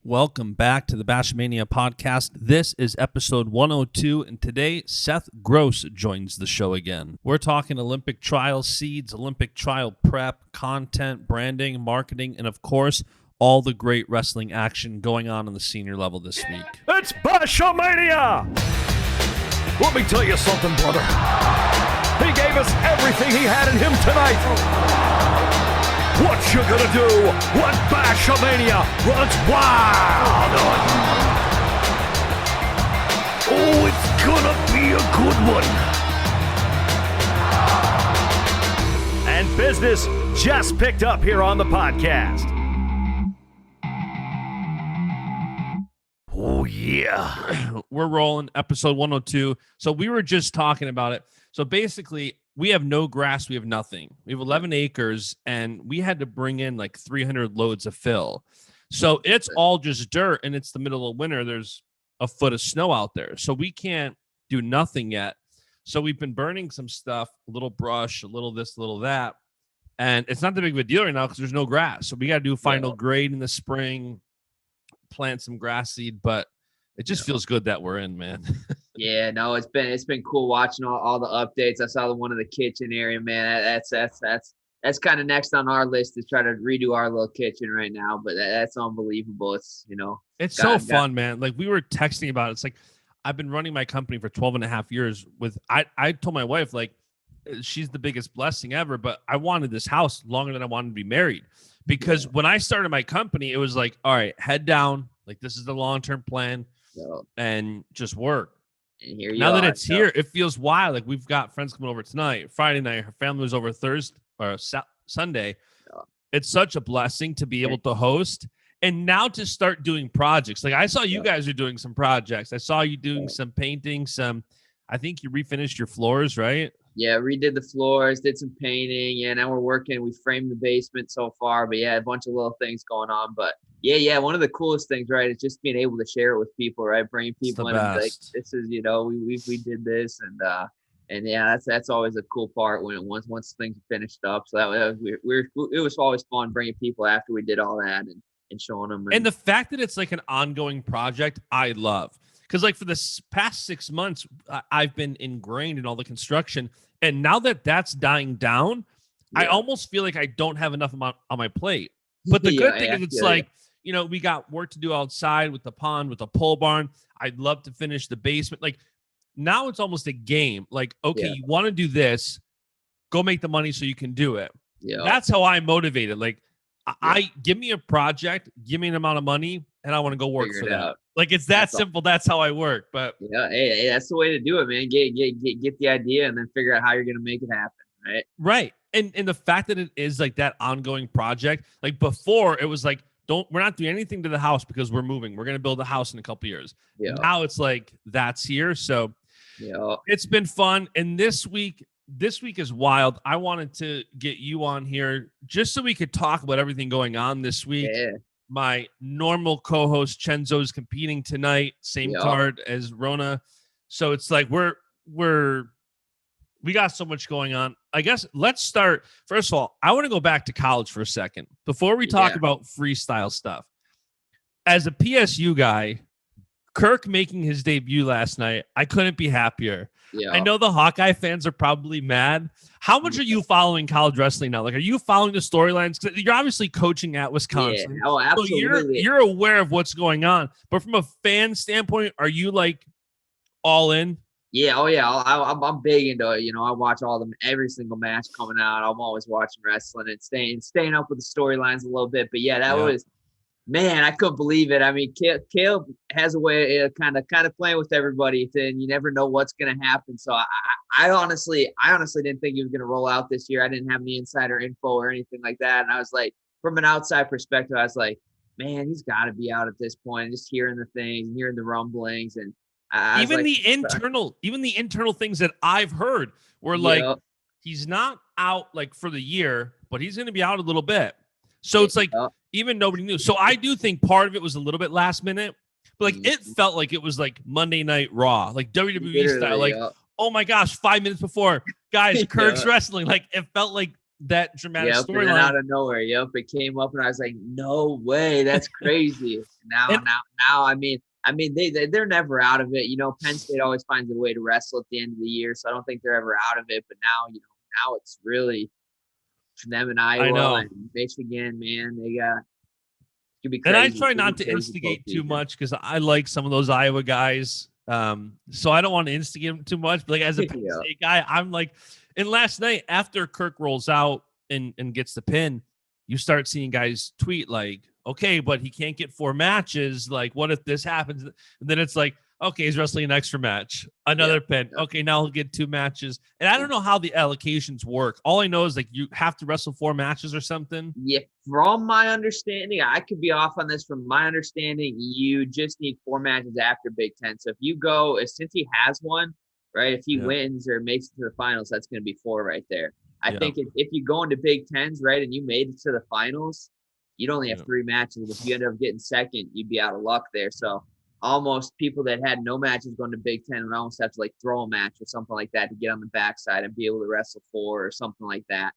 Welcome back to the Baschamania podcast. This is episode 102, and today Seth Gross joins the show again. We're talking Olympic trial seeds, Olympic trial prep, content, branding, marketing, and of course, all the great wrestling action going on the senior level this week. It's Baschamania! Let me tell you something, brother. He gave us everything he had in him tonight. What you gonna do when Baschamania runs wild on you? Oh, it's gonna be a good one. And business just picked up here on the podcast. Oh, yeah. We're rolling episode 102. So we were just talking about it. So basically, we have no grass. We have nothing. We have 11 acres, and we had to bring in like 300 loads of fill. So it's all just dirt, and it's the middle of winter. There's a foot of snow out there. So we can't do nothing yet. So we've been burning some stuff, a little brush, a little this, a little that. And it's not that big of a deal right now because there's no grass. So we got to do final grade in the spring, plant some grass seed, but it just feels good that we're in, man. Yeah, no, it's been cool watching all the updates. I saw the one in the kitchen area, man. That's kind of next on our list to try to redo our little kitchen right now. But that's unbelievable. It's it's so fun, man. Like we were texting about it. It's like I've been running my company for 12 and a half years. I told my wife, like, she's the biggest blessing ever. But I wanted this house longer than I wanted to be married, because when I started my company, it was like, all right, head down. Like this is the long-term plan, and just work. And here you now are, that it's here, it feels wild. Like we've got friends coming over tonight, Friday night. Her family was over Thursday or Sunday. It's such a blessing to be able to host, and now to start doing projects. Like I saw you guys are doing some projects. I saw you doing some painting. I think you refinished your floors, right? Yeah, redid the floors, did some painting. Yeah, now we're working. We framed the basement so far, but yeah, a bunch of little things going on. But yeah, one of the coolest things, right, is just being able to share it with people, right? Bringing people in and like, this is, we did this, and yeah, that's always a cool part when once things are finished up. So it was always fun bringing people after we did all that and showing them. And the fact that it's like an ongoing project, I love. Because like for the past 6 months, I've been ingrained in all the construction. And now that that's dying down, I almost feel like I don't have enough on my plate. But the good thing is it's like, we got work to do outside with the pond, with the pole barn. I'd love to finish the basement. Like now it's almost a game. Like, okay, you want to do this, go make the money so you can do it. Yeah. That's how I'm motivated. Like I give me a project, give me an amount of money, and I want to go work for that. Like it's that simple. That's how I work. But hey, that's the way to do it, man. Get the idea and then figure out how you're gonna make it happen. Right. And the fact that it is like that ongoing project, like before it was like, we're not doing anything to the house because we're moving. We're gonna build a house in a couple years. Yeah. Now it's like that's here. So it's been fun. And this week is wild. I wanted to get you on here just so we could talk about everything going on this week. Yeah. My normal co-host Chenzo is competing tonight, same card as Rona. So it's like we got so much going on. I guess let's start. First of all, I want to go back to college for a second before we talk about freestyle stuff. As a PSU guy, Kirk making his debut last night, I couldn't be happier. Yeah. I know the Hawkeye fans are probably mad. How much are you following college wrestling now? Like, are you following the storylines? You're obviously coaching at Wisconsin. Yeah. Oh, absolutely. So you're aware of what's going on. But from a fan standpoint, are you like all in? Yeah. Oh, yeah. I'm big into it. I watch every sincalgle match coming out. I'm always watching wrestling and staying up with the storylines a little bit. But yeah, that was. Man, I couldn't believe it. I mean, Caleb has a way of kind of playing with everybody, and you never know what's going to happen. So I honestly didn't think he was going to roll out this year. I didn't have any insider info or anything like that. And I was like, from an outside perspective, I was like, man, he's got to be out at this point. Just hearing the things, hearing the rumblings, and even the internal things that I've heard were like, he's not out like for the year, but he's going to be out a little bit. So it's like even nobody knew. So I do think part of it was a little bit last minute, but like it felt like it was like Monday Night Raw, like WWE style. Like, oh my gosh, 5 minutes before, guys, Kirk's wrestling. Like it felt like that dramatic Yep, and then storyline. out of nowhere, yep, it came up, and I was like, "No way, that's crazy!" now, I mean, they're never out of it. You know, Penn State always finds a way to wrestle at the end of the year, so I don't think they're ever out of it. But now, now it's really for them in Iowa and Michigan. Man, they got it could be crazy. And I try not to instigate too much because I like some of those Iowa guys. So I don't want to instigate them too much. But like as a Penn State guy, I'm like, and last night after Kirk rolls out and gets the pin, you start seeing guys tweet like, okay, but he can't get 4 matches. Like, what if this happens? And then it's like, okay, he's wrestling an extra match, another pin. Okay, now he'll get 2 matches. And I don't know how the allocations work. All I know is like you have to wrestle 4 matches or something. Yeah, from my understanding, I could be off on this. From my understanding, you just need 4 matches after Big Ten. So if you go, since he has one, right? If he wins or makes it to the finals, that's going to be 4 right there. I think if you go into Big Tens, right, and you made it to the finals, you'd only have 3 matches. If you end up getting second, you'd be out of luck there. So almost people that had no matches going to Big Ten would almost have to like throw a match or something like that to get on the backside and be able to wrestle 4 or something like that.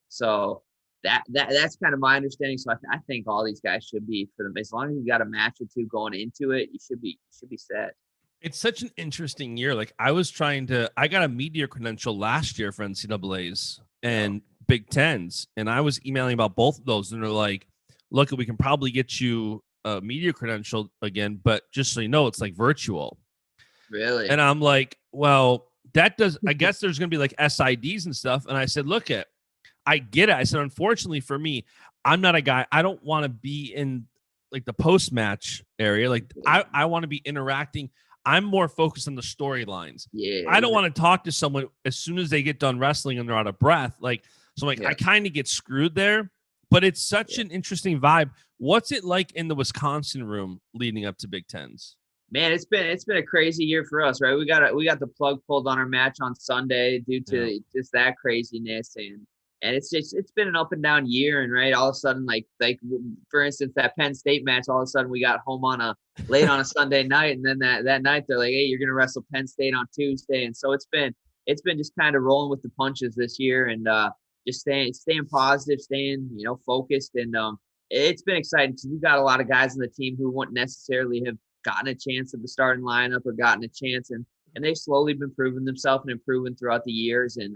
So that's kind of my understanding. So I think all these guys should be, for them, as long as you got a match or 2 going into it, you should be set. It's such an interesting year. Like I got a media credential last year for NCAAs and Big Tens, and I was emailing about both of those, and they're like, look, we can probably get you a media credential again, but just so you know, it's like virtual. Really? And I'm like, well, I guess there's going to be like SIDs and stuff. And I said, I get it. I said, unfortunately for me, I'm not a guy. I don't want to be in like the post-match area. Like I want to be interacting. I'm more focused on the storylines. Yeah. I don't want to talk to someone as soon as they get done wrestling and they're out of breath. Like, so like I kind of get screwed there, but it's such an interesting vibe. What's it like in the Wisconsin room leading up to Big Tens? Man, it's been a crazy year for us, right? We got the plug pulled on our match on Sunday due to just that craziness, and it's been an up and down year, and right, all of a sudden, like for instance, that Penn State match, all of a sudden we got home late on a Sunday night, and then that night they're like, hey, you're gonna wrestle Penn State on Tuesday, and so it's been just kind of rolling with the punches this year, and just staying positive, staying focused, and it's been exciting because we've got a lot of guys on the team who wouldn't necessarily have gotten a chance at the starting lineup or gotten a chance, and they've slowly been proving themselves and improving throughout the years, and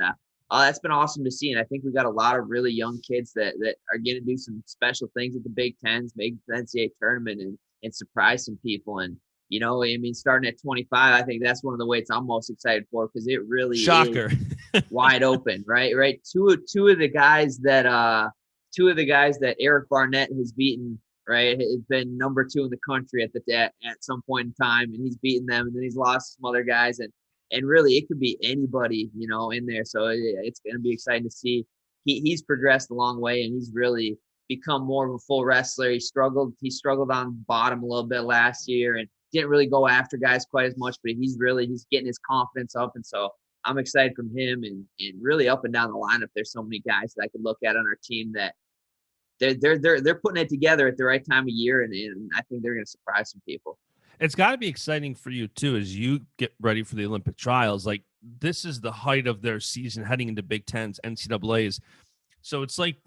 that's been awesome to see. And I think we got a lot of really young kids that are going to do some special things at the Big Tens, make the NCAA tournament, and surprise some people. And I mean, starting at 25, I think that's one of the weights I'm most excited for because it really Shocker. is wide open, right? Two of the guys that Eric Barnett has beaten, right, has been number 2 in the country at some point in time, and he's beaten them, and then he's lost some other guys, and really it could be anybody, in there. So it's going to be exciting to see. He's progressed a long way, and he's really become more of a full wrestler. He struggled on bottom a little bit last year and didn't really go after guys quite as much, but he's getting his confidence up, and so I'm excited from him, and really up and down the lineup. There's so many guys that I could look at on our team that they're putting it together at the right time of year, and I think they're going to surprise some people. It's got to be exciting for you too as you get ready for the Olympic trials. Like this is the height of their season heading into Big Tens, NCAAs. So it's like,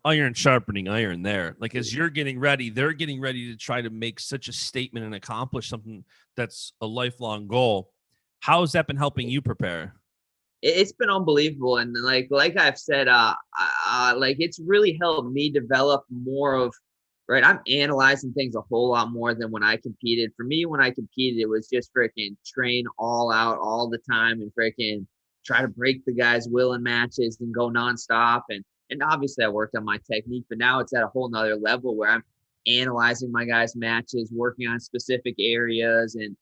iron sharpening iron there. Like as you're getting ready, they're getting ready to try to make such a statement and accomplish something that's a lifelong goal. How has that been helping you prepare? It's been unbelievable. And like I've said, like it's really helped me develop more of, right, I'm analyzing things a whole lot more than when I competed. For me, when I competed, it was just freaking train all out all the time and freaking try to break the guy's will in matches and go nonstop. And obviously I worked on my technique, but now it's at a whole nother level where I'm analyzing my guys' matches, working on specific areas, and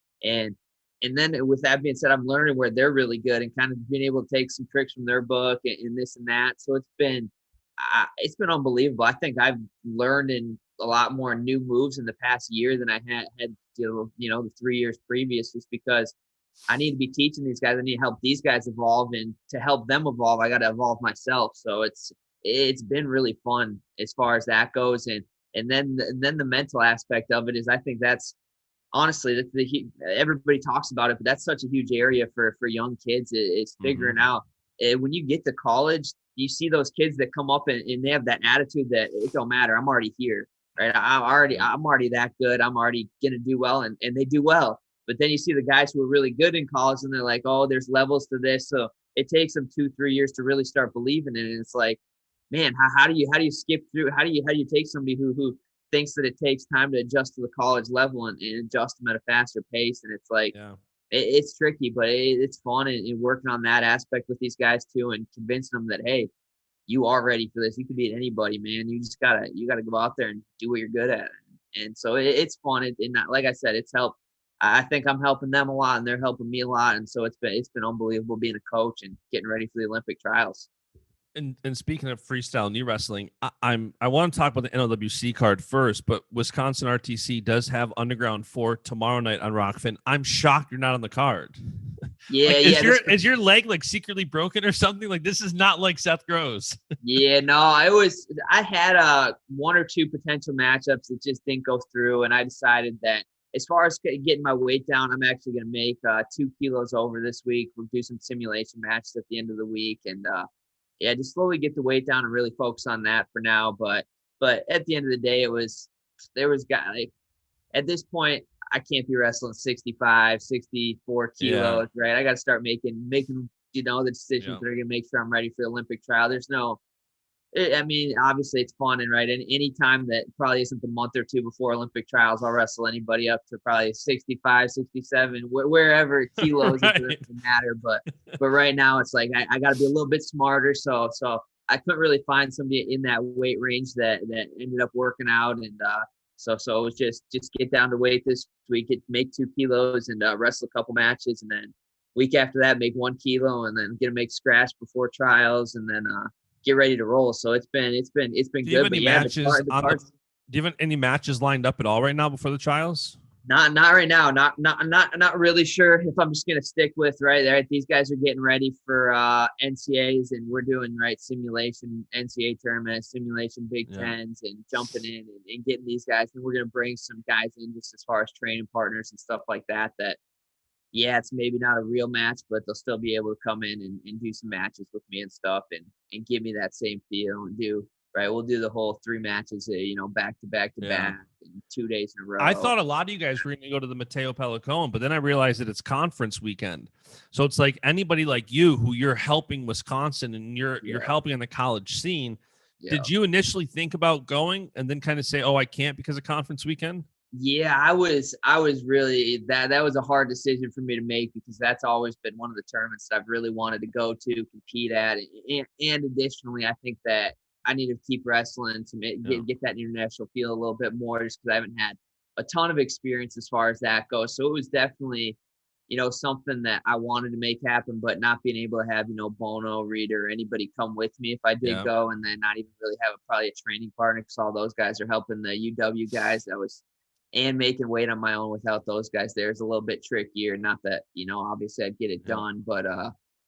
then with that being said, I'm learning where they're really good and kind of being able to take some tricks from their book and this and that. So it's been unbelievable. I think I've learned in a lot more new moves in the past year than I had the 3 years previous, just because I need to be teaching these guys. I need to help these guys evolve, and to help them evolve, I got to evolve myself. So it's been really fun as far as that goes. And then the mental aspect of it is, I think that's honestly, everybody talks about it, but that's such a huge area for young kids. It's figuring out when you get to college, you see those kids that come up and they have that attitude that it don't matter. I'm already here, right? I'm already that good. I'm already going to do well. And they do well. But then you see the guys who are really good in college and they're like, oh, there's levels to this. So it takes them 2-3 years to really start believing in it. And it's like, man, how do you skip through? How do you take somebody who thinks that it takes time to adjust to the college level and adjust them at a faster pace? And it's like, it's tricky, but it's fun and working on that aspect with these guys too, and convincing them that, hey, you are ready for this. You can beat anybody, man. You just gotta go out there and do what you're good at. And so it's fun. And like I said, it's helped. I think I'm helping them a lot, and they're helping me a lot. And so it's been unbelievable being a coach and getting ready for the Olympic trials. And speaking of freestyle knee wrestling, I want to talk about the NLWC card first, but Wisconsin RTC does have Underground 4 tomorrow night on ROKFIN. I'm shocked you're not on the card. Yeah, Is your leg like secretly broken or something? Like, this is not like Seth Gross. Yeah, no, I had 1 or 2 potential matchups that just didn't go through, and I decided that as far as getting my weight down, I'm actually going to make 2 kilos over this week. We'll do some simulation matches at the end of the week, and just slowly get the weight down and really focus on that for now. But at the end of the day, there was guys like, at this point, I can't be wrestling 65, 64 kilos, right? I got to start making the decisions that are going to make sure I'm ready for the Olympic trial. Obviously it's fun and right. And any time that probably isn't the month or 2 before Olympic trials, I'll wrestle anybody up to probably 65, 67, wherever kilos right. It doesn't matter. But right now it's like, I got to be a little bit smarter. So I couldn't really find somebody in that weight range that ended up working out. And so it was just get down to weight this week, make 2 kilos and wrestle a couple matches. And then week after that, make 1 kilo and then get to make scratch before trials. And then, get ready to roll. So it's been good. Do you have any matches lined up at all right now before the trials? Not right now. Not really sure if I'm just gonna stick with right there. These guys are getting ready for NCAAs, and we're doing simulation NCAA tournaments, simulation Big Tens, and jumping in and getting these guys. And we're gonna bring some guys in just as far as training partners and stuff like that. It's maybe not a real match, but they'll still be able to come in and do some matches with me and stuff and give me that same feel and we'll do the whole 3 matches, back to back to back in 2 days in a row. I thought a lot of you guys were going to go to the Mateo Pelicone, but then I realized that it's conference weekend. So it's like anybody like you who you're helping Wisconsin and you're helping on the college scene. Yeah. Did you initially think about going and then kind of say, oh, I can't because of conference weekend? Yeah, I was really that was a hard decision for me to make because that's always been one of the tournaments that I've really wanted to go to, compete at. And additionally, I think that I need to keep wrestling to get that international feel a little bit more just because I haven't had a ton of experience as far as that goes. So it was definitely, something that I wanted to make happen, but not being able to have, Bono, Reed, or anybody come with me if I did go, and then not even really have probably a training partner because all those guys are helping the UW guys. And making weight on my own without those guys there is a little bit trickier. Not that, obviously I'd get it done, but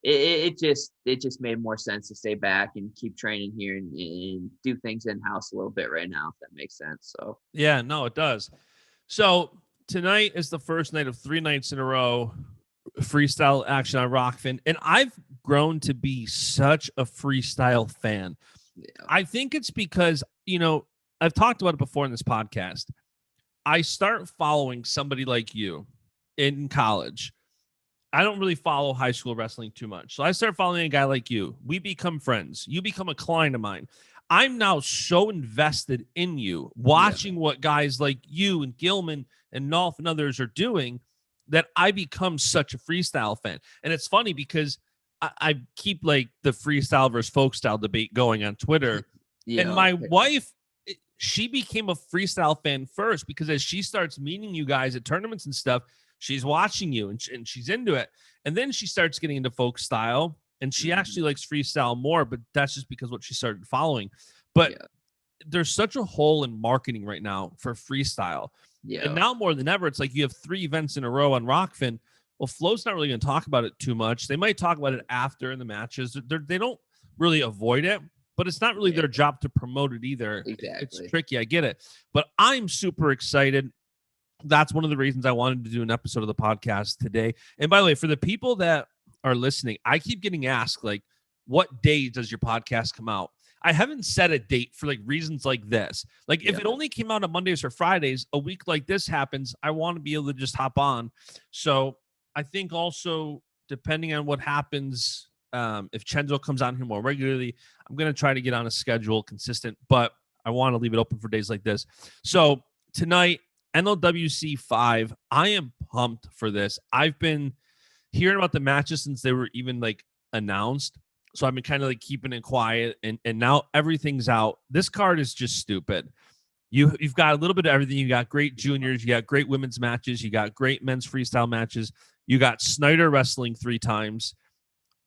it just made more sense to stay back and keep training here and do things in-house a little bit right now, if that makes sense. So yeah, no, it does. So tonight is the first night of 3 nights in a row, freestyle action on ROKFIN. And I've grown to be such a freestyle fan. Yeah. I think it's because, I've talked about it before in this podcast. I start following somebody like you in college. I don't really follow high school wrestling too much. So I start following a guy like you. We become friends. You become a client of mine. I'm now so invested in you, watching what guys like you and Gilman and Nolf and others are doing that I become such a freestyle fan. And it's funny because I keep like the freestyle versus folk style debate going on Twitter. And my wife, she became a freestyle fan first because as she starts meeting you guys at tournaments and stuff, she's watching you and she's into it. And then she starts getting into folk style and she actually likes freestyle more, but that's just because what she started following. But there's such a hole in marketing right now for freestyle. Yeah. And now more than ever, it's like you have 3 events in a row on ROKFIN. Well, Flow's not really going to talk about it too much. They might talk about it after in the matches. They don't really avoid it. But it's not really their job to promote it either. Exactly. It's tricky. I get it. But I'm super excited. That's one of the reasons I wanted to do an episode of the podcast today. And by the way, for the people that are listening, I keep getting asked, like, what day does your podcast come out? I haven't set a date for like reasons like this. Like if it only came out on Mondays or Fridays, a week like this happens, I want to be able to just hop on. So I think also depending on what happens, if Chenzo comes on here more regularly, I'm going to try to get on a schedule consistent, but I want to leave it open for days like this. So tonight, NLWC 5, I am pumped for this. I've been hearing about the matches since they were even like announced. So I've been kind of like keeping it quiet, and now everything's out. This card is just stupid. You've got a little bit of everything. You got great juniors, you got great women's matches, you got great men's freestyle matches. You got Snyder wrestling 3 times.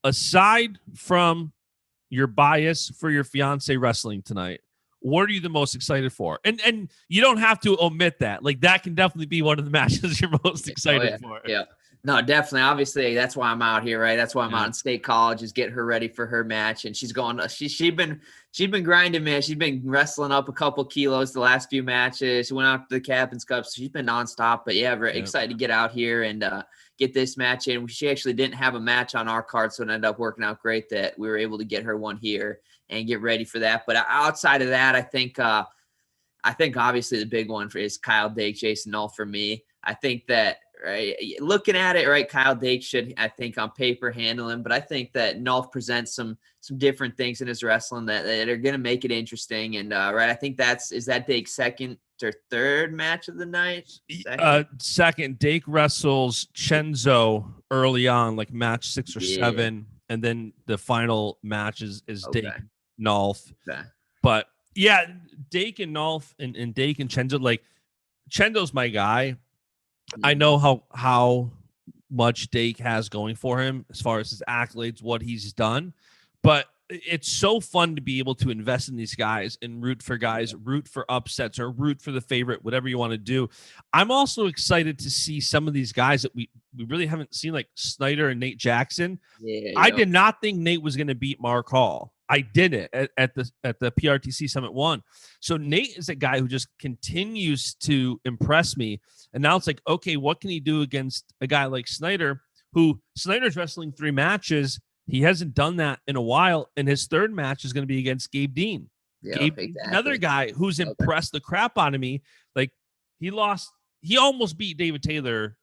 Aside from your bias for your fiance wrestling tonight, what are you the most excited for? And you don't have to omit that. Like that can definitely be one of the matches you're most excited for. Yeah. No, definitely. Obviously, that's why I'm out here, right? That's why I'm out in State College, is get her ready for her match. And she's going. She's been grinding, man. She's been wrestling up a couple kilos the last few matches. She went out to the Captain's Cup, so she's been nonstop. But yeah, very excited to get out here and get this match in. She actually didn't have a match on our card, so it ended up working out great that we were able to get her one here and get ready for that. But outside of that, I think obviously the big one is Kyle Dake, Jason Null for me. I think that. Right, looking at it, right, Kyle Dake should, I think, on paper handle him, but I think that Nolf presents some different things in his wrestling that are going to make it interesting. And right, I think is that Dake's second or third match of the night? Second. Dake wrestles Chenzo early on, like match 6 or 7, and then the final match is Dake Nolf. Okay. But yeah, Dake and Nolf and Dake and Chenzo, like Chenzo's my guy. I know how much Dake has going for him as far as his accolades, what he's done, but it's so fun to be able to invest in these guys and root for guys, root for upsets or root for the favorite, whatever you want to do. I'm also excited to see some of these guys that we really haven't seen, like Snyder and Nate Jackson. I did not think Nate was going to beat Mark Hall. I did it at the PRTC Summit 1. So Nate is a guy who just continues to impress me. And now it's like, okay, what can he do against a guy like Snyder, who Snyder's wrestling 3 matches. He hasn't done that in a while. And his third match is going to be against Gabe Dean. Yeah, Gabe, exactly. Another guy who's impressed the crap out of me. Like he almost beat David Taylor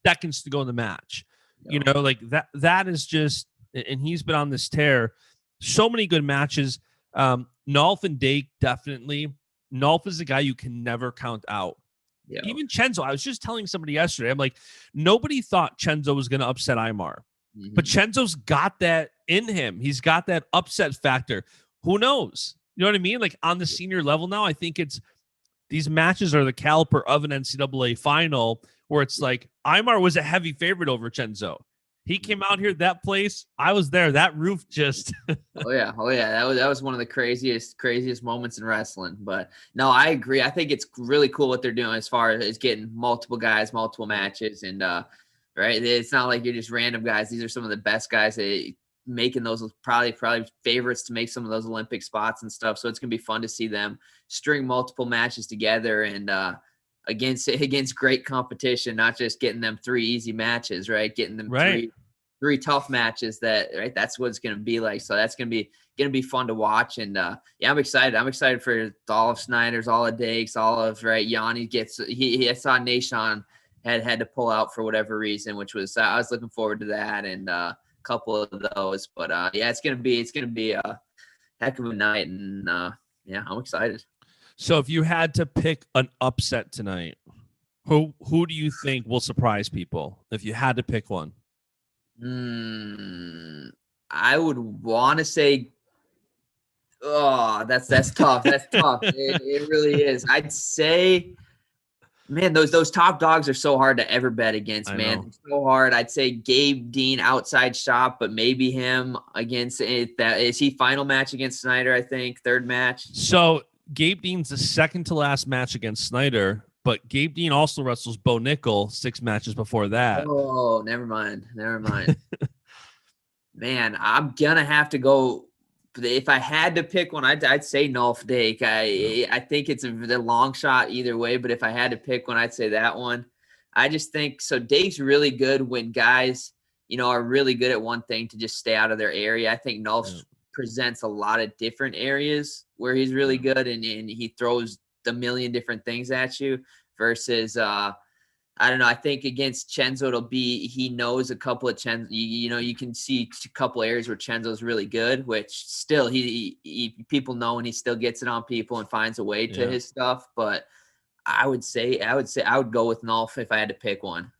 seconds to go in the match. You know, like that is just, and he's been on this tear. So many good matches. Nolf and Dake, definitely. Nolf is a guy you can never count out. Yeah. Even Chenzo. I was just telling somebody yesterday, I'm like, nobody thought Chenzo was going to upset Aymar. Mm-hmm. But Chenzo's got that in him. He's got that upset factor. Who knows? You know what I mean? Like on the senior level now, I think these matches are the caliber of an NCAA final where it's like Aymar was a heavy favorite over Chenzo. He came out here, that place, I was there. That roof just. Oh yeah. That was one of the craziest moments in wrestling. But no, I agree. I think it's really cool what they're doing as far as getting multiple guys, multiple matches, and right. It's not like you're just random guys. These are some of the best guys that making those probably favorites to make some of those Olympic spots and stuff. So it's gonna be fun to see them string multiple matches together and against great competition, not just getting them 3 easy matches, right? Getting them three tough matches that's what it's going to be like. So that's going to be fun to watch. And I'm excited. I'm excited for all of Snyder's, all of Dakes, all of Yanni gets, I saw Nashon had to pull out for whatever reason, which was, I was looking forward to that. And a couple of those, but it's going to be a heck of a night. And I'm excited. So if you had to pick an upset tonight, who do you think will surprise people if you had to pick one? I would want to say, that's tough. That's tough. It really is. I'd say, man, those top dogs are so hard to ever bet against, man. It's so hard. I'd say Gabe Dean outside shop, but maybe him against it. Is he final match against Snyder, I think, third match? So Gabe Dean's the second to last match against Snyder, but Gabe Dean also wrestles Bo Nickel 6 matches before that. Oh, never mind. Man, I'm gonna have to go. If I had to pick one, I'd say Nolf Dake. I think it's a long shot either way, but if I had to pick one, I'd say that one. I just think so. Dake's really good when guys, are really good at one thing to just stay out of their area. I think Nolf presents a lot of different areas where he's really good, and he throws the million different things at you versus I don't know. I think against Chenzo, he knows a couple of Chenzo. You can see a couple areas where Chenzo's really good, which still he people know, and he still gets it on people and finds a way to his stuff. But I would go with Nolf if I had to pick one.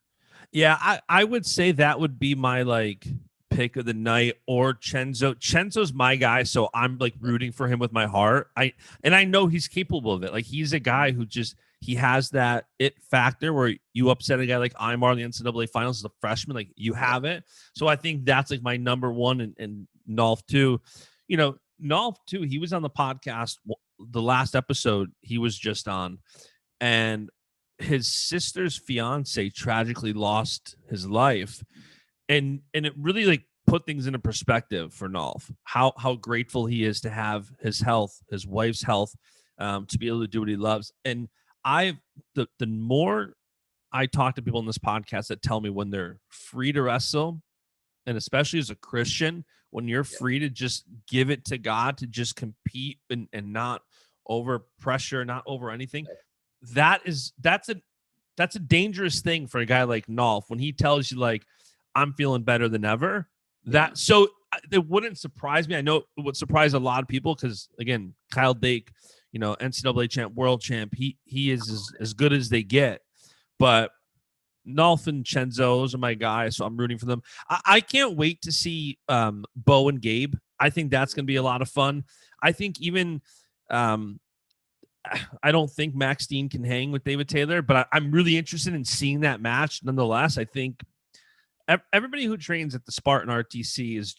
Yeah, I would say that would be my pick of the night, or Chenzo. Chenzo's my guy, so I'm rooting for him with my heart. I know he's capable of it. He's a guy who he has that it factor where you upset a guy like Imar in the NCAA finals as a freshman, you have it. So I think that's my number one, and Nolf too. Nolf too, he was on the podcast, the last episode he was just on, and his sister's fiance tragically lost his life. And it really put things into perspective for Nolf, how grateful he is to have his health, his wife's health, to be able to do what he loves. And the more I talk to people in this podcast that tell me when they're free to wrestle, and especially as a Christian, when you're free to just give it to God, to just compete and not over pressure, not over anything, that's a dangerous thing for a guy like Nolf when he tells you I'm feeling better than ever. So it wouldn't surprise me. I know it would surprise a lot of people because, again, Kyle Dake, NCAA champ, world champ, he is as good as they get. But Nolf and Chenzo, those are my guys, so I'm rooting for them. I can't wait to see Bo and Gabe. I think that's going to be a lot of fun. I think even I don't think Max Dean can hang with David Taylor, but I'm really interested in seeing that match. Nonetheless, I think everybody who trains at the Spartan RTC is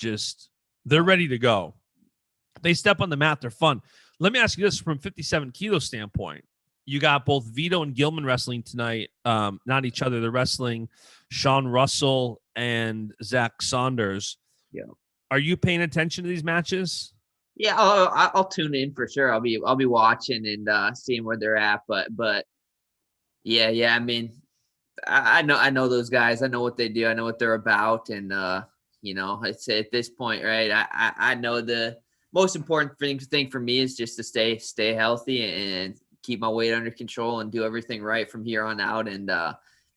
they're ready to go. They step on the mat, they're fun. Let me ask you this from 57 kilo standpoint. You got both Vito and Gilman wrestling tonight. Not each other. They're wrestling Sean Russell and Zach Saunders. Yeah. Are you paying attention to these matches? Yeah, I'll tune in for sure. I'll be watching and seeing where they're at. But yeah. I mean, I know those guys. I know what they do. I know what they're about. And it's at this point, right? I know the most important thing for me is just to stay healthy and keep my weight under control and do everything right from here on out and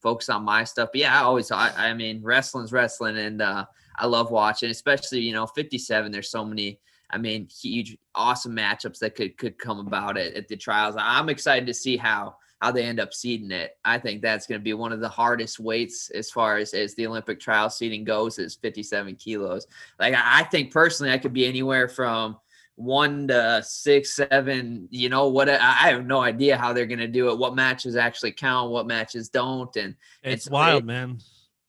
focus on my stuff. But yeah, I mean, wrestling's wrestling, and I love watching, especially 57. There's so many. I mean, huge, awesome matchups that could come about at the trials. I'm excited to see how they end up seeding it. I think that's going to be one of the hardest weights as far as the Olympic trial seeding goes, is 57 kilos. I think personally I could be anywhere from 1 to 6, 7, I have no idea how they're going to do it. What matches actually count, what matches don't. And it's wild, man.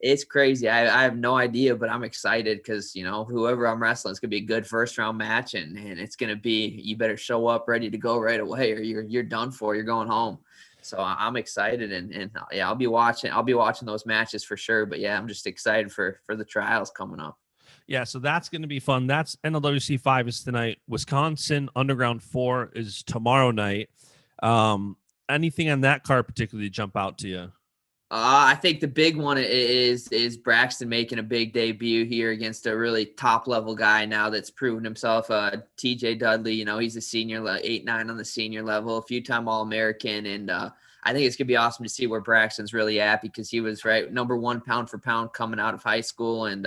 It's crazy. I have no idea, but I'm excited because, whoever I'm wrestling, it's going to be a good first round match. And it's going to be, you better show up ready to go right away or you're done for, you're going home. So I'm excited and yeah, I'll be watching those matches for sure. But yeah, I'm just excited for the trials coming up. Yeah, so that's going to be fun. That's NLWC 5 is tonight. Wisconsin Underground 4 is tomorrow night. Anything on that card particularly jump out to you? I think the big one is Braxton making a big debut here against a really top level guy now that's proven himself. TJ Dudley, he's a senior, 8-9 on the senior level, a few-time All-American, and I think it's gonna be awesome to see where Braxton's really at because he was number 1 pound for pound coming out of high school, and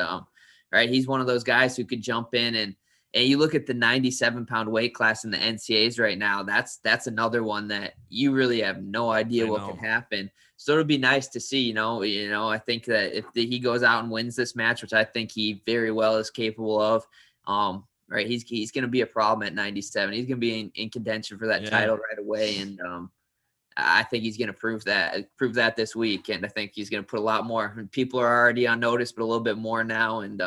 he's one of those guys who could jump in and you look at the 97-pound weight class in the NCAAs right now. That's another one that you really have no idea what can happen. So it'll be nice to see, I think that if he goes out and wins this match, which I think he very well is capable of, he's going to be a problem at 97. He's going to be in contention for that title right away. And I think he's going to prove that this week. And I think he's going to put a lot more. People are already on notice, but a little bit more now. And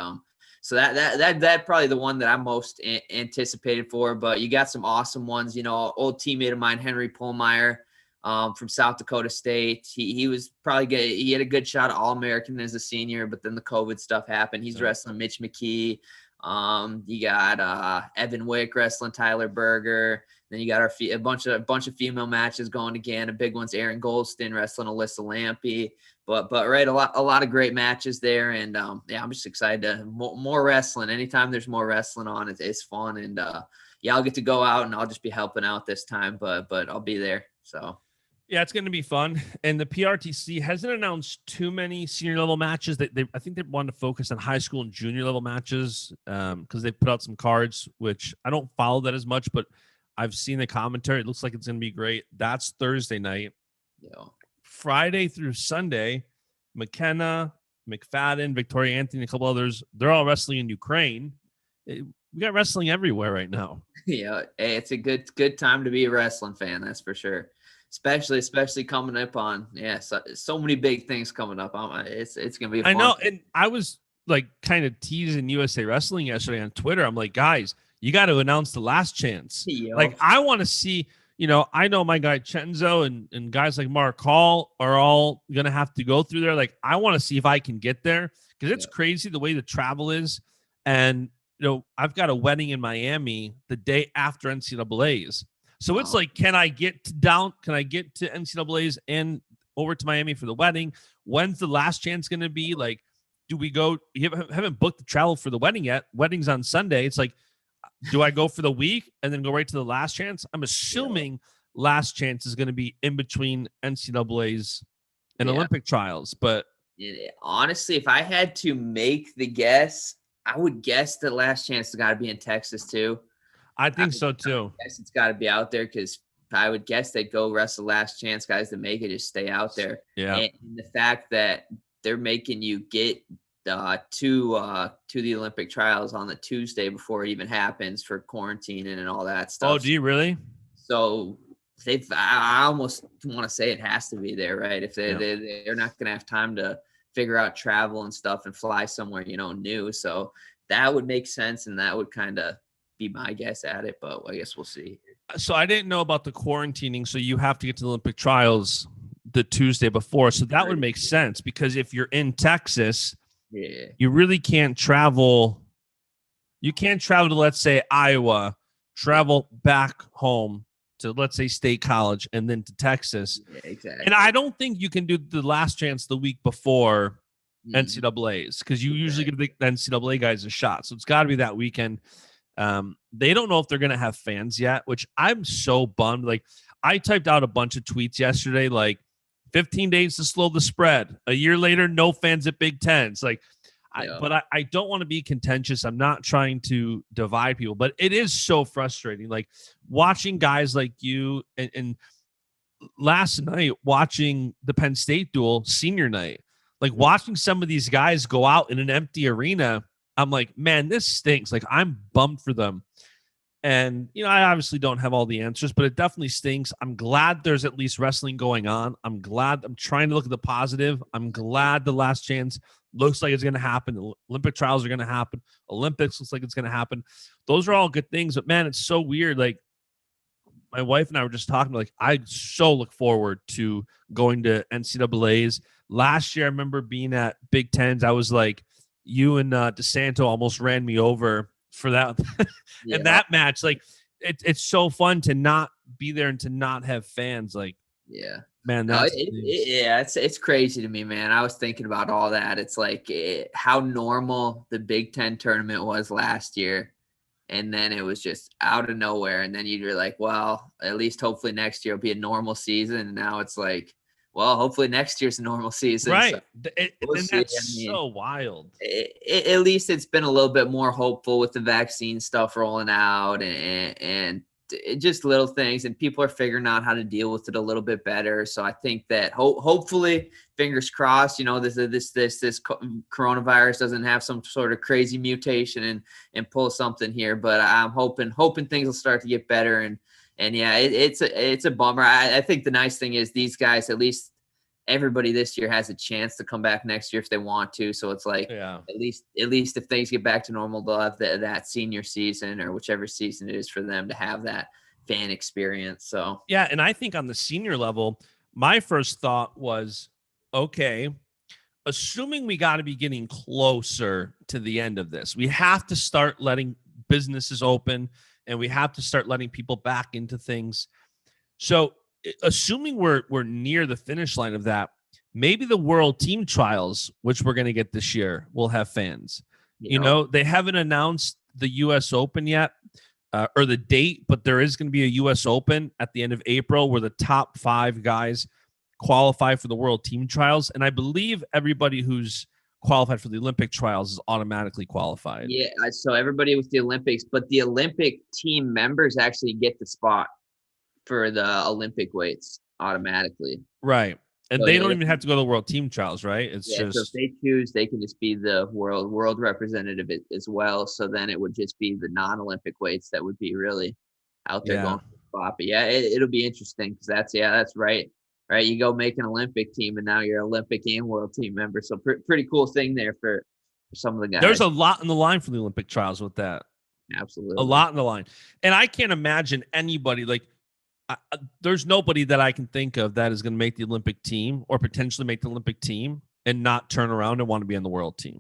so that probably the one that I'm most anticipated for. But you got some awesome ones. Old teammate of mine, Henry Pohlmeyer, from South Dakota State. He was probably good. He had a good shot at All-American as a senior, but then the COVID stuff happened. He's wrestling Mitch McKee. You got Evan Wick wrestling Tyler Berger. Then you got a bunch of female matches going again. A big one's Aaron Goldston wrestling Alyssa Lampy. But right, a lot of great matches there, and yeah, I'm just excited to more wrestling. Anytime there's more wrestling on, it's fun, and yeah, I'll get to go out and I'll just be helping out this time, but I'll be there. So. Yeah, it's going to be fun. And the PRTC hasn't announced too many senior level matches. I think they want to focus on high school and junior level matches because they put out some cards, which I don't follow that as much, but I've seen the commentary. It looks like it's going to be great. That's Thursday night. Yeah. Friday through Sunday, McKenna, McFadden, Victoria Anthony, a couple others, they're all wrestling in Ukraine. We got wrestling everywhere right now. Yeah, hey, it's a good time to be a wrestling fan, that's for sure. Especially coming up on so many big things coming up. It's gonna be fun. I know, and I was like kind of teasing USA Wrestling yesterday on Twitter. I'm like, guys, you got to announce the last chance. Yo. Like, I want to see. I know my guy Chenzo and guys like Mark Hall are all gonna have to go through there. Like, I want to see if I can get there because it's crazy the way the travel is. And I've got a wedding in Miami the day after NCAA's. So it's like, can I get to NCAA's and over to Miami for the wedding? When's the last chance going to be? Like, do we go? You haven't booked the travel for the wedding yet. Wedding's on Sunday. It's like, do I go for the week and then go right to the last chance? I'm assuming last chance is going to be in between NCAA's and Olympic trials. But honestly, if I had to make the guess, I would guess that last chance has got to be in Texas too. I think so too. I guess it's got to be out there because I would guess they'd go wrestle last chance guys that make it just stay out there. Yeah. And the fact that they're making you get to the Olympic trials on the Tuesday before it even happens for quarantining and all that stuff. Oh, do you really? So I almost want to say it has to be there, right? If they're not going to have time to figure out travel and stuff and fly somewhere, new. So that would make sense. And that would kind of be my guess at it, but I guess we'll see. So I didn't know about the quarantining. So you have to get to the Olympic trials the Tuesday before. So that would make sense because if you're in Texas, you really can't travel. You can't travel to, let's say, Iowa, travel back home to, let's say, State College and then to Texas. Yeah, exactly. And I don't think you can do the last chance the week before NCAA's because you usually give the NCAA guys a shot. So it's got to be that weekend. They don't know if they're going to have fans yet, which I'm so bummed. Like, I typed out a bunch of tweets yesterday, like 15 days to slow the spread. A year later, no fans at Big Tens. Like, but I don't want to be contentious. I'm not trying to divide people, but it is so frustrating. Like, watching guys like you and last night watching the Penn State duel senior night, like watching some of these guys go out in an empty arena. I'm like, man, this stinks. Like, I'm bummed for them. And, I obviously don't have all the answers, but it definitely stinks. I'm glad there's at least wrestling going on. I'm trying to look at the positive. I'm glad the last chance looks like it's going to happen. The Olympic trials are going to happen. Olympics looks like it's going to happen. Those are all good things, but man, it's so weird. Like, my wife and I were just talking, like, I so look forward to going to NCAA's. Last year, I remember being at Big Tens. I was like, you and DeSanto almost ran me over for that. And that match, like, it's so fun to not be there and to not have fans. Like, man, it's crazy to me, man. I was thinking about all that. It's like how normal the Big Ten tournament was last year. And then it was just out of nowhere. And then you're like, well, at least hopefully next year will be a normal season. And now it's like, well, hopefully next year's a normal season. Right. So and that's so wild. At least it's been a little bit more hopeful with the vaccine stuff rolling out and just little things. And people are figuring out how to deal with it a little bit better. So I think that hopefully, fingers crossed, this coronavirus doesn't have some sort of crazy mutation and pull something here. But I'm hoping things will start to get better. And yeah, it's a bummer. I think the nice thing is these guys, at least everybody this year has a chance to come back next year if they want to. So it's like, at least if things get back to normal, they'll have that senior season or whichever season it is for them to have that fan experience. So yeah. And I think on the senior level, my first thought was, okay, assuming we got to be getting closer to the end of this, we have to start letting businesses open and we have to start letting people back into things. So assuming we're near the finish line of that, maybe the World Team Trials, which we're going to get this year, will have fans. You know, they haven't announced the U.S. Open yet, or the date, but there is going to be a U.S. Open at the end of April where the top 5 guys qualify for the World Team Trials. And I believe everybody who's qualified for the Olympic trials is automatically qualified. Yeah, so everybody with the Olympics, but the Olympic team members actually get the spot for the Olympic weights automatically. Right. And So, they don't even have to go to the World Team Trials, right? It's so if they choose, they can just be the world representative as well. So then it would just be the non-Olympic weights that would be really out there going for the spot. But yeah, it'll be interesting because that's right. Right, you go make an Olympic team, and now you're an Olympic and world team member. So pretty cool thing there for some of the guys. There's a lot in the line for the Olympic trials with that. Absolutely, a lot in the line. And I can't imagine anybody there's nobody that I can think of that is going to make the Olympic team or potentially make the Olympic team and not turn around and want to be on the world team.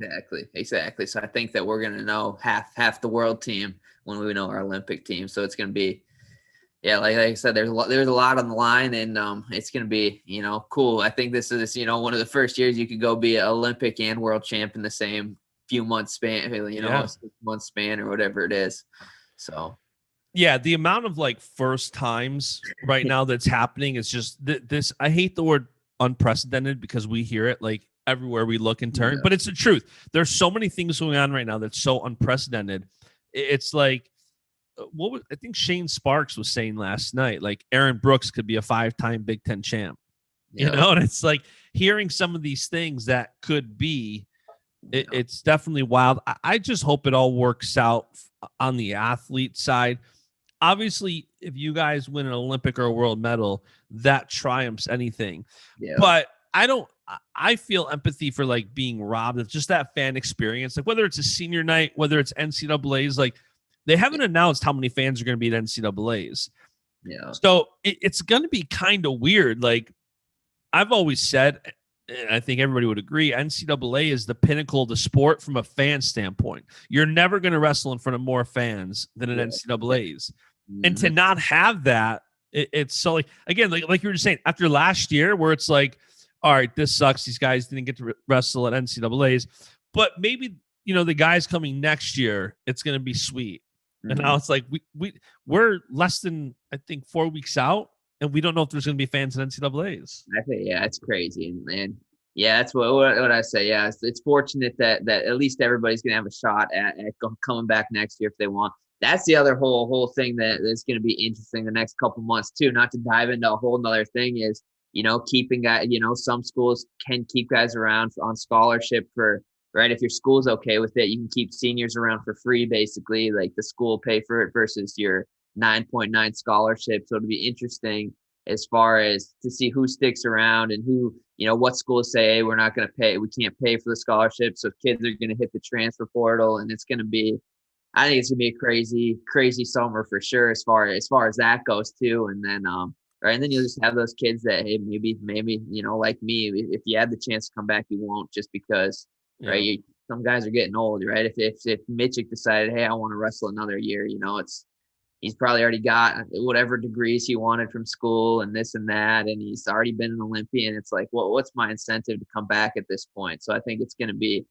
Exactly. So I think that we're going to know half the world team when we know our Olympic team. So it's going to be. Yeah, like I said, there's a lot on the line, and it's going to be, cool. I think this is, one of the first years you could go be an Olympic and world champ in the same few months span, 6-month span or whatever it is. So, yeah, the amount of first times right now that's happening is just this. I hate the word unprecedented because we hear it everywhere we look and turn, but it's the truth. There's so many things going on right now that's so unprecedented. It's I think Shane Sparks was saying last night, Aaron Brooks could be a 5-time Big Ten champ, and it's hearing some of these things that could be, it's definitely wild. I just hope it all works out on the athlete side. Obviously, if you guys win an Olympic or a world medal, that triumphs anything, but I feel empathy for being robbed of just that fan experience, whether it's a senior night, whether it's NCAA's, they haven't announced how many fans are going to be at NCAA's. Yeah. So it's going to be kind of weird. I've always said, and I think everybody would agree, NCAA is the pinnacle of the sport from a fan standpoint. You're never going to wrestle in front of more fans than an NCAA's. Mm-hmm. And to not have that, it's so again, like you were just saying, after last year where it's all right, this sucks. These guys didn't get to wrestle at NCAA's, but maybe, the guys coming next year, it's going to be sweet. And now it's we're less than, I think, 4 weeks out, and we don't know if there's going to be fans in NCAA's. I think, it's crazy, man. Yeah, that's what I say. Yeah, it's fortunate that at least everybody's going to have a shot at coming back next year if they want. That's the other whole thing that is going to be interesting the next couple months too. Not to dive into a whole nother thing is, keeping guys. Some schools can keep guys around on scholarship for. Right. If your school's okay with it, you can keep seniors around for free, basically. The school pay for it versus your 9.9 scholarship. So it'll be interesting as far as to see who sticks around and who, what schools say, hey, we're not going to pay. We can't pay for the scholarship. So kids are going to hit the transfer portal, and it's going to be, I think it's going to be a crazy, crazy summer for sure as far as that goes too. And then, right. And then you'll just have those kids that, hey, maybe, like me, if you had the chance to come back, you won't just because. Right, some guys are getting old, right? If Mitchell decided, hey, I want to wrestle another year, he's probably already got whatever degrees he wanted from school and this and that, and he's already been an Olympian. It's what's my incentive to come back at this point? So I think it's going to be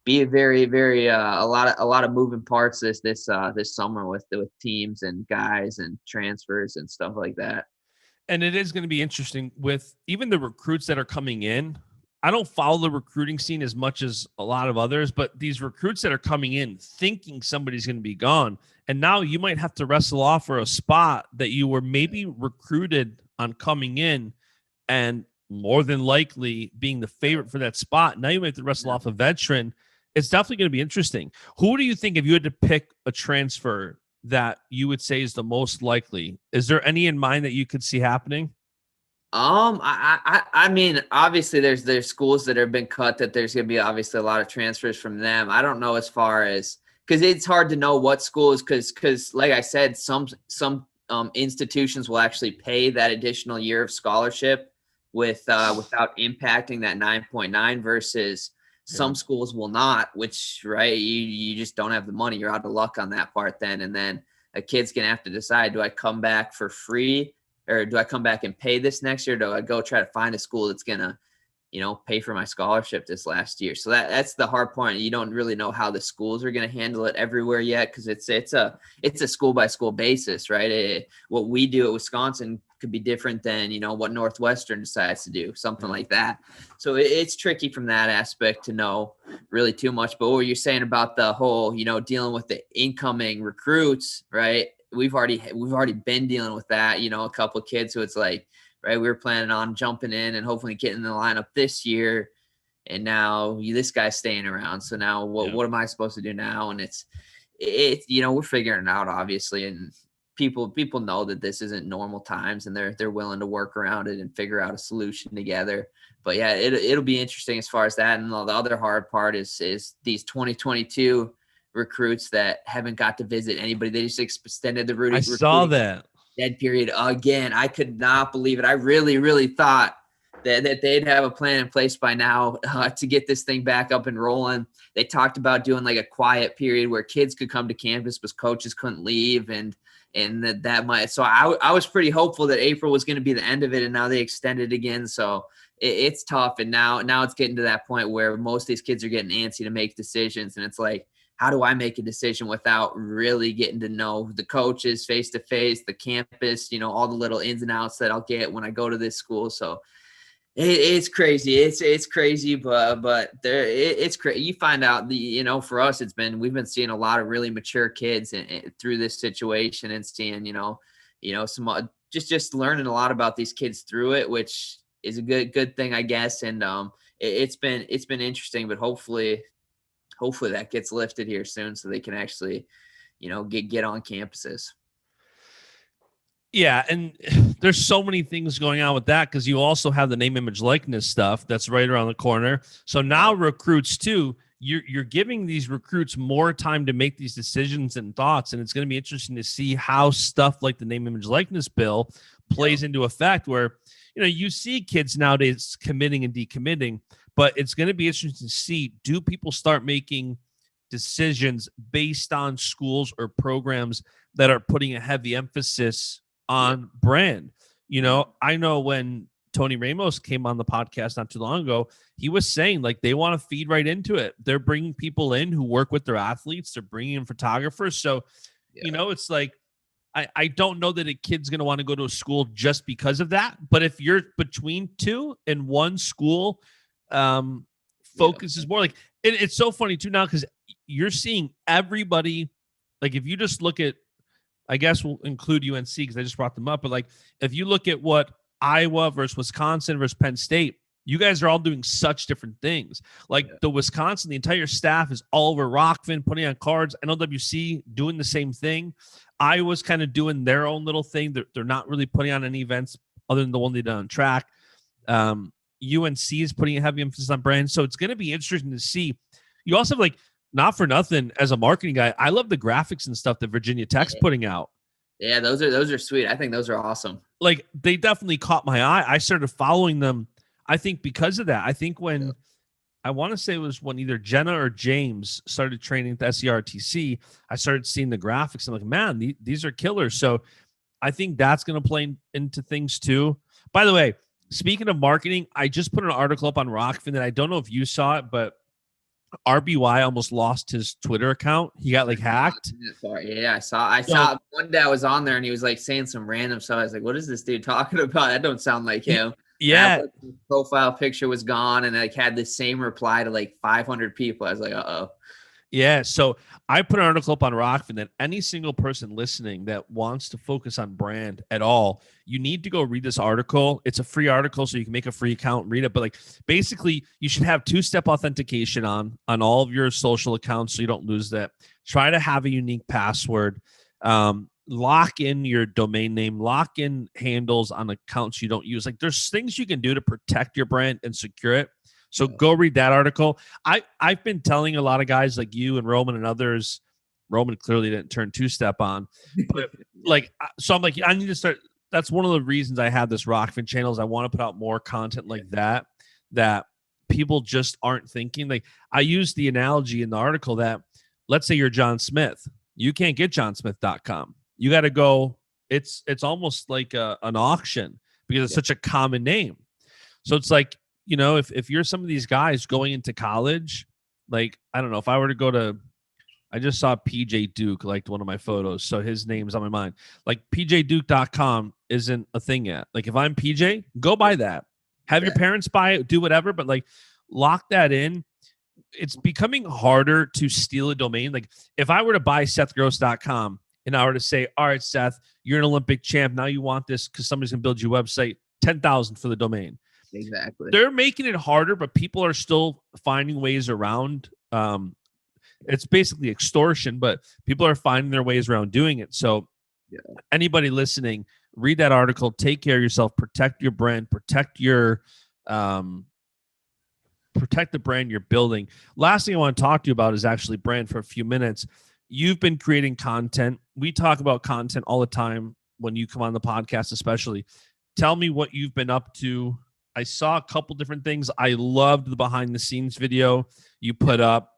a very, very a lot of moving parts this summer with teams and guys and transfers and stuff like that. And it is going to be interesting with even the recruits that are coming in. I don't follow the recruiting scene as much as a lot of others, but these recruits that are coming in thinking somebody's going to be gone, and now you might have to wrestle off for a spot that you were maybe recruited on coming in and more than likely being the favorite for that spot. Now you might have to wrestle off a veteran. It's definitely going to be interesting. Who do you think, if you had to pick a transfer that you would say is the most likely, is there any in mind that you could see happening? I mean, obviously there's schools that have been cut that there's going to be obviously a lot of transfers from them. I don't know as far as, cause it's hard to know what schools, cause like I said, some institutions will actually pay that additional year of scholarship without impacting that 9.9 versus some schools will not, which, right. You just don't have the money. You're out of luck on that part then. And then a kid's going to have to decide, do I come back for free or do I come back and pay this next year? Do I go try to find a school that's going to, pay for my scholarship this last year? So that's the hard point. You don't really know how the schools are going to handle it everywhere yet, because it's a school by school basis, right? What we do at Wisconsin could be different than what Northwestern decides to do, something like that. So it's tricky from that aspect to know really too much. But what you're saying about the whole dealing with the incoming recruits, right? We've already been dealing with that. A couple of kids who it's like, right, we were planning on jumping in and hopefully getting in the lineup this year, and now this guy's staying around. So now what am I supposed to do now? And it's we're figuring it out, obviously, and people know that this isn't normal times, and they're willing to work around it and figure out a solution together. But yeah, it'll be interesting as far as that. And the other hard part is these 2022 recruits that haven't got to visit anybody. They just extended the route. I saw that dead period again. I could not believe it. I really, really thought that they'd have a plan in place by now to get this thing back up and rolling. They talked about doing like a quiet period where kids could come to campus, but coaches couldn't leave, and that might. So I was pretty hopeful that April was going to be the end of it, and now they extended again. So it's tough, and now it's getting to that point where most of these kids are getting antsy to make decisions, and it's like, how do I make a decision without really getting to know the coaches face to face, the campus, all the little ins and outs that I'll get when I go to this school. So it's crazy. It's crazy, but it's crazy. You find out for us, we've been seeing a lot of really mature kids through this situation, and seeing, some just learning a lot about these kids through it, which is a good thing, I guess. And it's been interesting, but hopefully that gets lifted here soon so they can actually, get on campuses. Yeah, and there's so many things going on with that, because you also have the name, image, likeness stuff that's right around the corner. So now recruits too, you're giving these recruits more time to make these decisions and thoughts, and it's going to be interesting to see how stuff like the name, image, likeness bill plays into effect, where you see kids nowadays committing and decommitting. But it's going to be interesting to see, do people start making decisions based on schools or programs that are putting a heavy emphasis on brand? I know when Tony Ramos came on the podcast not too long ago, he was saying like they want to feed right into it. They're bringing people in who work with their athletes. They're bringing in photographers. So, it's like, I don't know that a kid's going to want to go to a school just because of that. But if you're between two and one school, focus is more like it's so funny too now, because you're seeing everybody. Like if you just look at, I guess we'll include UNC because I just brought them up, but like if you look at what Iowa versus Wisconsin versus Penn State, you guys are all doing such different things. Like the Wisconsin, the entire staff is all over ROKFIN, putting on cards. NLWC doing the same thing. Iowa's kind of doing their own little thing. They're not really putting on any events other than the one they did on track. UNC is putting a heavy emphasis on brand. So it's going to be interesting to see. You also have, like, not for nothing, as a marketing guy, I love the graphics and stuff that Virginia Tech's putting out. Yeah, those are sweet. I think those are awesome. Like, they definitely caught my eye. I started following them, I think, because of that. I think when I want to say it was when either Jenna or James started training at the SERTC, I started seeing the graphics. I'm like, man, these are killers. So I think that's going to play into things too. By the way, speaking of marketing, I just put an article up on ROKFIN that I don't know if you saw it, but RBY almost lost his Twitter account. He got like hacked. Yeah, I saw one day I was on there and he was like saying some random stuff. I was like, what is this dude talking about? That don't sound like him. Yeah. His profile picture was gone and like had the same reply to like 500 people. I was like, uh-oh. Yeah, so I put an article up on ROKFIN that any single person listening that wants to focus on brand at all, you need to go read this article. It's a free article, so you can make a free account and read it. But like basically, you should have two-step authentication on all of your social accounts so you don't lose that. Try to have a unique password. Lock in your domain name. Lock in handles on accounts you don't use. Like there's things you can do to protect your brand and secure it. So go read that article. I've been telling a lot of guys like you and Roman and others. Roman clearly didn't turn two-step on, but like, so I'm like, I need to start. That's one of the reasons I have this ROKFIN channel is I want to put out more content like that people just aren't thinking. Like I used the analogy in the article that let's say you're John Smith. You can't get johnsmith.com. you got to go. It's almost like an auction because it's such a common name. So it's like, if you're some of these guys going into college, like, I don't know, if I were to go to, I just saw PJ Duke, liked one of my photos, so his name's on my mind. Like, pjduke.com isn't a thing yet. Like, if I'm PJ, go buy that. Have your parents buy it, do whatever, but like, lock that in. It's becoming harder to steal a domain. Like, if I were to buy SethGross.com and I were to say, all right, Seth, you're an Olympic champ. Now you want this because somebody's going to build your website, $10,000 for the domain. Exactly. They're making it harder, but people are still finding ways around. It's basically extortion, but people are finding their ways around doing it. So anybody listening, read that article, take care of yourself, protect your brand, protect the brand you're building. Last thing I want to talk to you about is actually brand for a few minutes. You've been creating content. We talk about content all the time when you come on the podcast, especially. Tell me what you've been up to. I saw a couple different things. I loved the behind the scenes video you put up.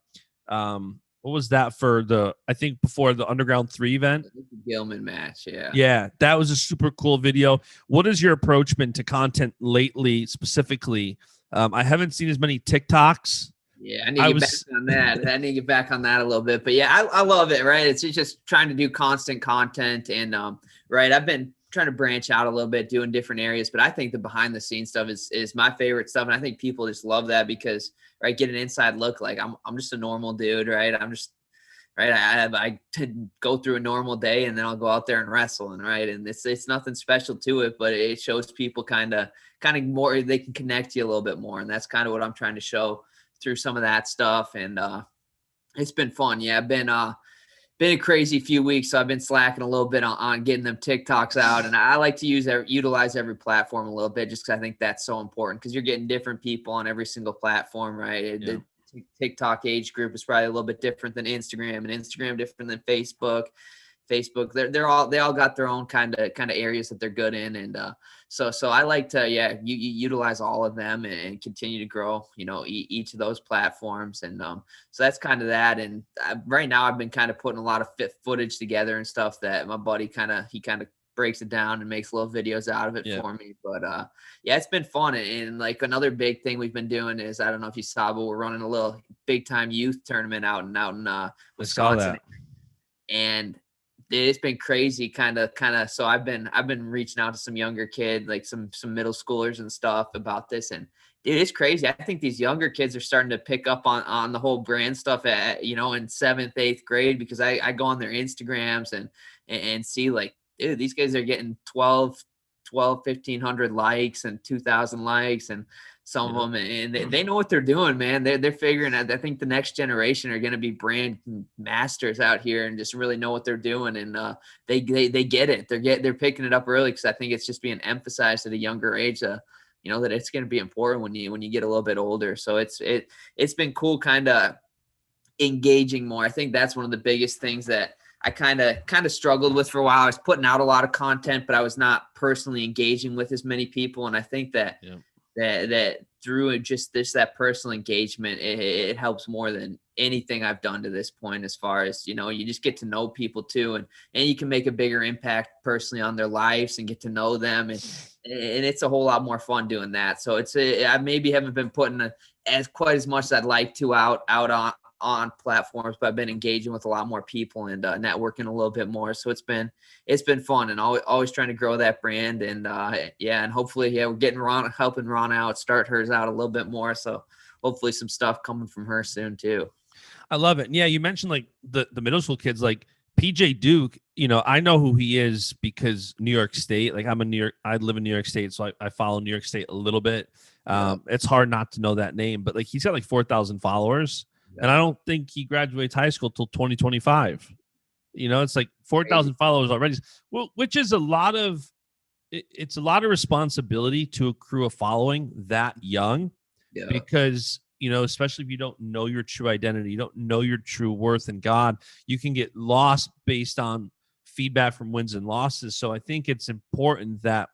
What was that for I think before the Underground 3 event? The Gilman match, yeah. Yeah, that was a super cool video. What has your approach been to content lately, specifically? I haven't seen as many TikToks. Yeah, I need to get back on that. I need to get back on that a little bit. But yeah, I love it, right? It's just trying to do constant content. And right, I've been trying to branch out a little bit, doing different areas. But I think the behind the scenes stuff is my favorite stuff. And I think people just love that because, right, get an inside look. Like I'm just a normal dude, right? I'm just, right. I go through a normal day and then I'll go out there and wrestle, and right. And it's nothing special to it, but it shows people kind of more, they can connect you a little bit more. And that's kind of what I'm trying to show through some of that stuff. And it's been fun. Yeah. I've been a crazy few weeks. So I've been slacking a little bit on getting them TikToks out. And I like to utilize every platform a little bit, just because I think that's so important, because you're getting different people on every single platform, right? Yeah. The TikTok age group is probably a little bit different than Instagram, and Instagram different than Facebook. They all got their own kind of areas that they're good in. And so I like to, you utilize all of them and continue to grow, each of those platforms. And so that's kind of that. And right now I've been kind of putting a lot of footage together and stuff that my buddy kind of breaks it down and makes little videos out of it for me. But it's been fun. And like another big thing we've been doing is, I don't know if you saw, but we're running a little big time youth tournament out in Wisconsin. And it's been crazy kind of. So I've been reaching out to some younger kids, like some middle schoolers and stuff about this. And dude, it's crazy. I think these younger kids are starting to pick up on the whole brand stuff in 7th, 8th grade, because I go on their Instagrams and see, like, dude, these guys are getting 1,500 likes and 2,000 likes, and some of them, and they know what they're doing, man. They're figuring out. I think the next generation are going to be brand masters out here and just really know what they're doing. And they get it. They're picking it up early, because I think it's just being emphasized at a younger age. That it's going to be important when you get a little bit older. So it's been cool, kind of engaging more. I think that's one of the biggest things that I kind of struggled with for a while. I was putting out a lot of content, but I was not personally engaging with as many people. And I think that that through just that personal engagement, it helps more than anything I've done to this point, as far as, you just get to know people too. And you can make a bigger impact personally on their lives and get to know them. And it's a whole lot more fun doing that. So I maybe haven't been putting quite as much as I'd like to out on platforms, but I've been engaging with a lot more people and networking a little bit more. So it's been fun, and always trying to grow that brand. And and hopefully, we're helping Ron out, start hers out a little bit more. So hopefully some stuff coming from her soon too. I love it. Yeah. You mentioned like the middle school kids, like PJ Duke, I know who he is because New York State, like I live in New York State. So I follow New York State a little bit. It's hard not to know that name, but like he's got like 4,000 followers. And I don't think he graduates high school till 2025. It's like 4,000 followers already. Well, which is a lot of responsibility to accrue a following that young, because, especially if you don't know your true identity, you don't know your true worth in God, you can get lost based on feedback from wins and losses. So I think it's important that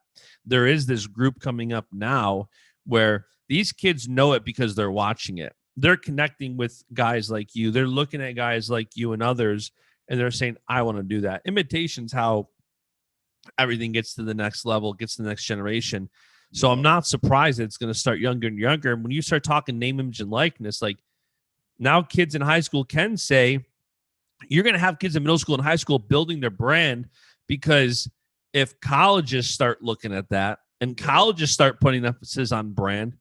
there is this group coming up now where these kids know it because they're watching it. They're connecting with guys like you. They're looking at guys like you and others, and they're saying, I want to do that. Imitation's how everything gets to the next level, gets to the next generation. So I'm not surprised that it's going to start younger and younger. And when you start talking name, image, and likeness, like now kids in high school can say, you're going to have kids in middle school and high school building their brand, because if colleges start looking at that and colleges start putting emphasis on brand,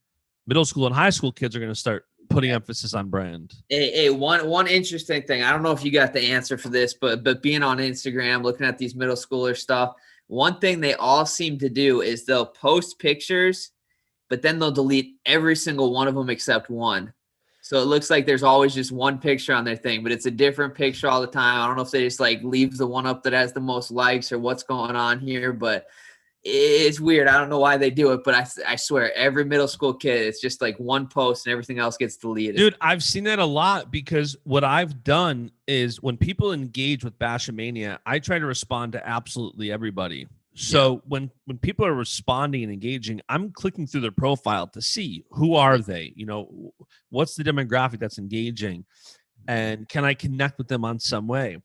middle school and high school kids are going to start putting emphasis on brand. Hey, one interesting thing. I don't know if you got the answer for this, but being on Instagram, looking at these middle schooler stuff, one thing they all seem to do is they'll post pictures, but then they'll delete every single one of them except one. So it looks like there's always just one picture on their thing, but it's a different picture all the time. I don't know if they just like leave the one up that has the most likes or what's going on here, but it's weird. I don't know why they do it, but I swear every middle school kid, it's just like one post and everything else gets deleted. Dude, I've seen that a lot, because what I've done is when people engage with Baschamania, I try to respond to absolutely everybody. So when people are responding and engaging, I'm clicking through their profile to see who are they, what's the demographic that's engaging, and can I connect with them on some way?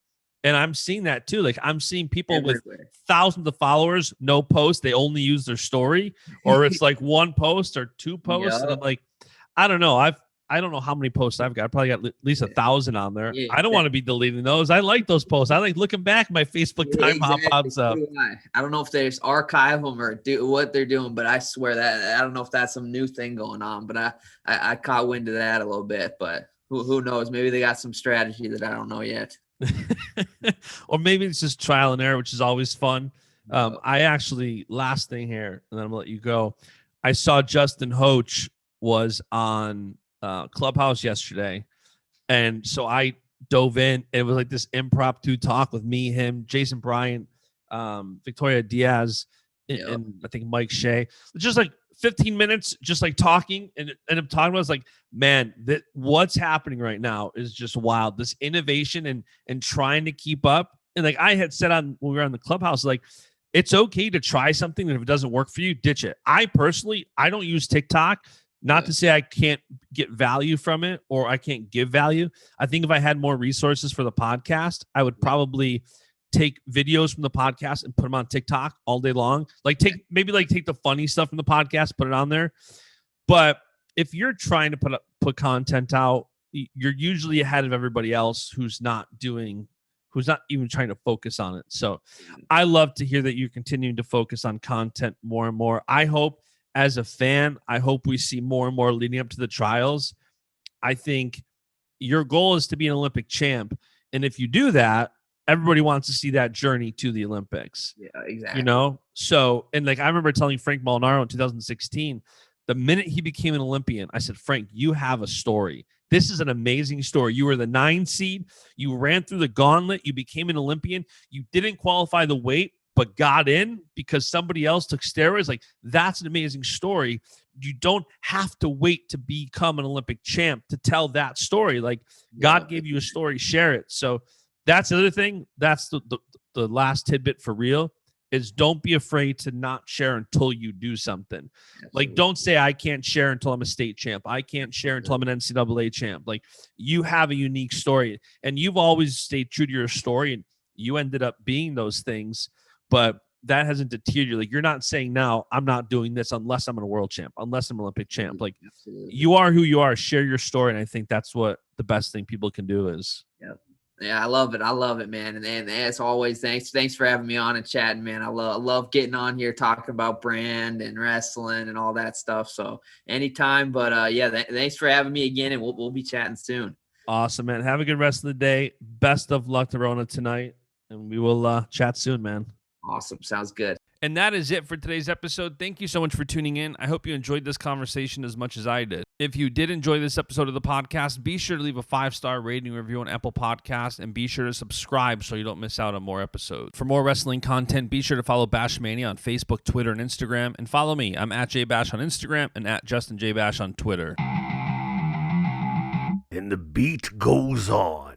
And I'm seeing that too. Like I'm seeing people with thousands of followers, no post, they only use their story, or it's like one post or two posts. And I'm like, I don't know. I don't know how many posts I've got. I probably got at least 1,000 on there. Yeah, I don't want to be deleting those. I like those posts. I like looking back. My Facebook time pops up. I don't know if they just archive them or do what they're doing, but I swear that I don't know if that's some new thing going on. But I caught wind of that a little bit. But who knows? Maybe they got some strategy that I don't know yet. Or maybe it's just trial and error, which is always fun. I actually, last thing here, and then I'm gonna let you go. I saw Justin Hoach was on Clubhouse yesterday, and so I dove in. It was like this impromptu talk with me, him, Jason Bryant, Victoria Diaz, and I think Mike Shea. Just like 15 minutes, just like talking, and I'm talking about, like, man, that what's happening right now is just wild. This innovation and trying to keep up. And like I had said when we were on the Clubhouse, like, it's okay to try something, and if it doesn't work for you, ditch it. I personally don't use TikTok. Not to say I can't get value from it or I can't give value. I think if I had more resources for the podcast, I would probably take videos from the podcast and put them on TikTok all day long. Like take the funny stuff from the podcast, put it on there. But if you're trying to put content out, you're usually ahead of everybody else who's not even trying to focus on it. So I love to hear that you're continuing to focus on content more and more. I hope, as a fan, I hope we see more and more leading up to the trials. I think your goal is to be an Olympic champ. And if you do that, everybody wants to see that journey to the Olympics. Yeah, exactly. So, and like I remember telling Frank Molinaro in 2016, the minute he became an Olympian, I said, Frank, you have a story. This is an amazing story. You were the 9 seed. You ran through the gauntlet. You became an Olympian. You didn't qualify the weight, but got in because somebody else took steroids. Like, that's an amazing story. You don't have to wait to become an Olympic champ to tell that story. Like, God gave you a story, share it. So that's the other thing. That's the last tidbit for real, is don't be afraid to not share until you do something. Absolutely. Like, don't say, I can't share until I'm a state champ. I can't share until I'm an NCAA champ. Like, you have a unique story, and you've always stayed true to your story, and you ended up being those things. But that hasn't deterred you. Like, you're not saying now, I'm not doing this unless I'm a world champ, unless I'm an Olympic champ. Like, you are who you are. Share your story. And I think that's what the best thing people can do is. Yeah, I love it, man. And as always, thanks for having me on and chatting, man. I love getting on here, talking about brand and wrestling and all that stuff. So anytime, but thanks for having me again, and we'll be chatting soon. Awesome, man. Have a good rest of the day. Best of luck to Rona tonight, and we will chat soon, man. Awesome. Sounds good. And that is it for today's episode. Thank you so much for tuning in. I hope you enjoyed this conversation as much as I did. If you did enjoy this episode of the podcast, be sure to leave a 5-star rating review on Apple Podcasts, and be sure to subscribe so you don't miss out on more episodes. For more wrestling content, be sure to follow Baschamania on Facebook, Twitter, and Instagram. And follow me. I'm at JBash on Instagram and at JustinJBash on Twitter. And the beat goes on.